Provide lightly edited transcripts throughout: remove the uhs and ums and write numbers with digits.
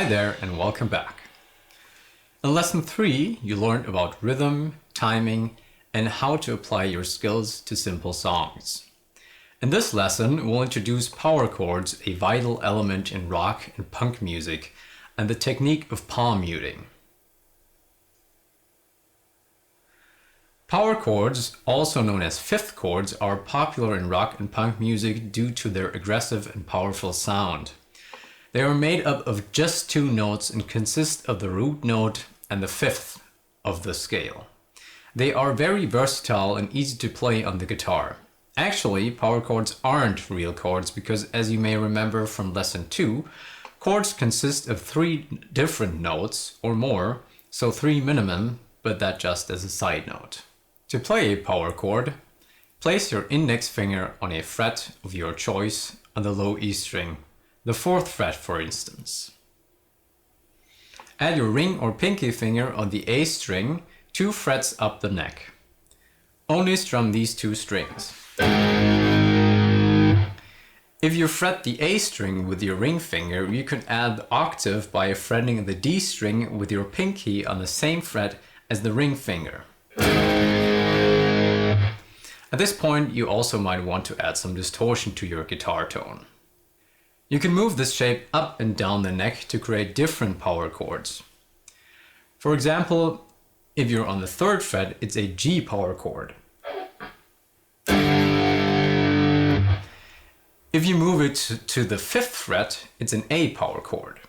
there and welcome back. In lesson 3, you learned about rhythm, timing, and how to apply your skills to simple songs. In this lesson, we'll introduce power chords, a vital element in rock and punk music, and the technique of palm muting. Power chords, also known as fifth chords, are popular in rock and punk music due to their aggressive and powerful sound. They are made up of just 2 notes and consist of the root note and the fifth of the scale. They are very versatile and easy to play on the guitar. Actually, power chords aren't real chords because, as you may remember from lesson 2, chords consist of 3 different notes or more, so 3 minimum, but that just as a side note. To play a power chord, place your index finger on a fret of your choice on the low E string, the 4th fret for instance. Add your ring or pinky finger on the A string 2 frets up the neck. Only strum these 2 strings. If you fret the A string with your ring finger, you can add the octave by fretting the D string with your pinky on the same fret as the ring finger. At this point, you also might want to add some distortion to your guitar tone. You can move this shape up and down the neck to create different power chords. For example, if you're on the 3rd fret, it's a G power chord. If you move it to the 5th fret, it's an A power chord.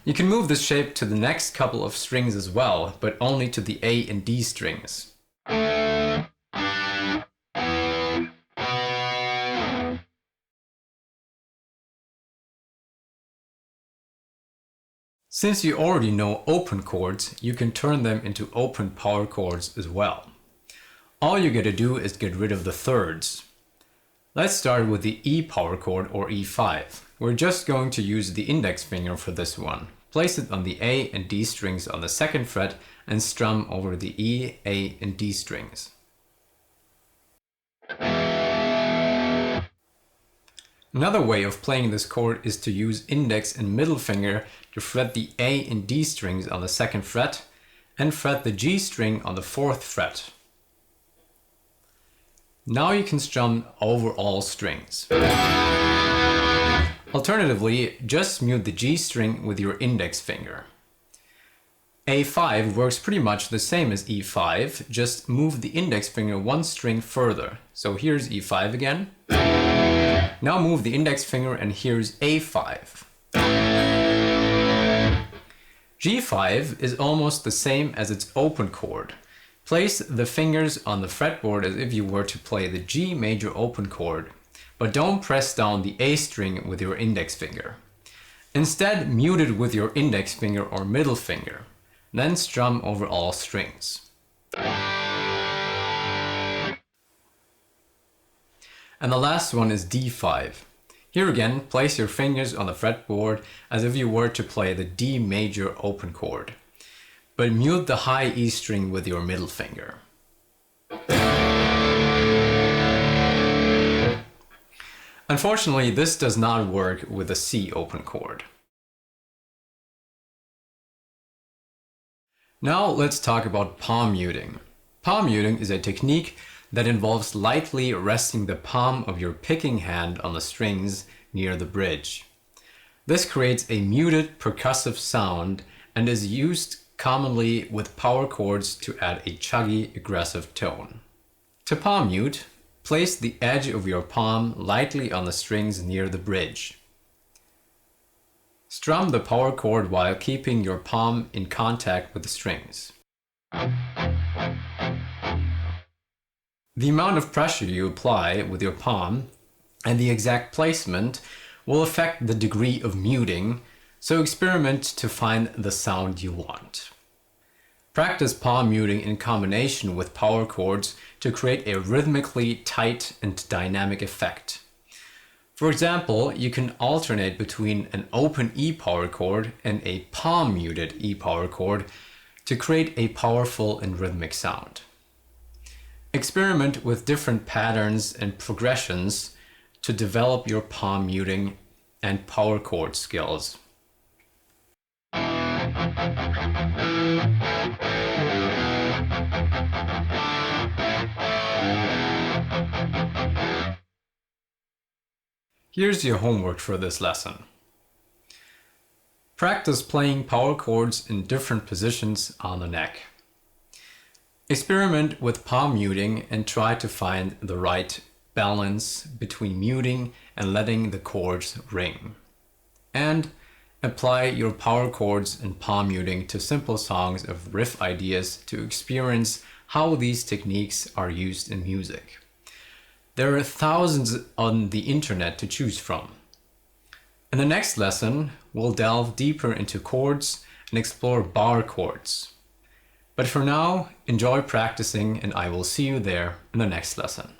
You can move this shape to the next couple of strings as well, but only to the A and D strings. Since you already know open chords, you can turn them into open power chords as well. All you gotta do is get rid of the thirds. Let's start with the E power chord or E5. We're just going to use the index finger for this one. Place it on the A and D strings on the 2nd fret and strum over the E, A, and D strings. Another way of playing this chord is to use index and middle finger to fret the A and D strings on the 2nd fret and fret the G string on the 4th fret. Now you can strum over all strings. Alternatively, just mute the G string with your index finger. A5 works pretty much the same as E5, just move the index finger 1 string further. So here's E5 again. Now move the index finger and here's A5. G5 is almost the same as its open chord. Place the fingers on the fretboard as if you were to play the G major open chord, but don't press down the A string with your index finger. Instead, mute it with your index finger or middle finger, then strum over all strings. And the last one is D5. Here again, place your fingers on the fretboard as if you were to play the D major open chord, but mute the high E string with your middle finger. Unfortunately, this does not work with the C open chord. Now let's talk about palm muting. Palm muting is a technique that involves lightly resting the palm of your picking hand on the strings near the bridge. This creates a muted percussive sound and is used commonly with power chords to add a chuggy, aggressive tone. To palm mute, place the edge of your palm lightly on the strings near the bridge. Strum the power chord while keeping your palm in contact with the strings. The amount of pressure you apply with your palm and the exact placement will affect the degree of muting, so experiment to find the sound you want. Practice palm muting in combination with power chords to create a rhythmically tight and dynamic effect. For example, you can alternate between an open E power chord and a palm muted E power chord to create a powerful and rhythmic sound. Experiment with different patterns and progressions to develop your palm muting and power chord skills. Here's your homework for this lesson. Practice playing power chords in different positions on the neck. Experiment with palm muting and try to find the right balance between muting and letting the chords ring. And apply your power chords and palm muting to simple songs of riff ideas to experience how these techniques are used in music. There are thousands on the internet to choose from. In the next lesson, we'll delve deeper into chords and explore bar chords. But for now, enjoy practicing and I will see you there in the next lesson.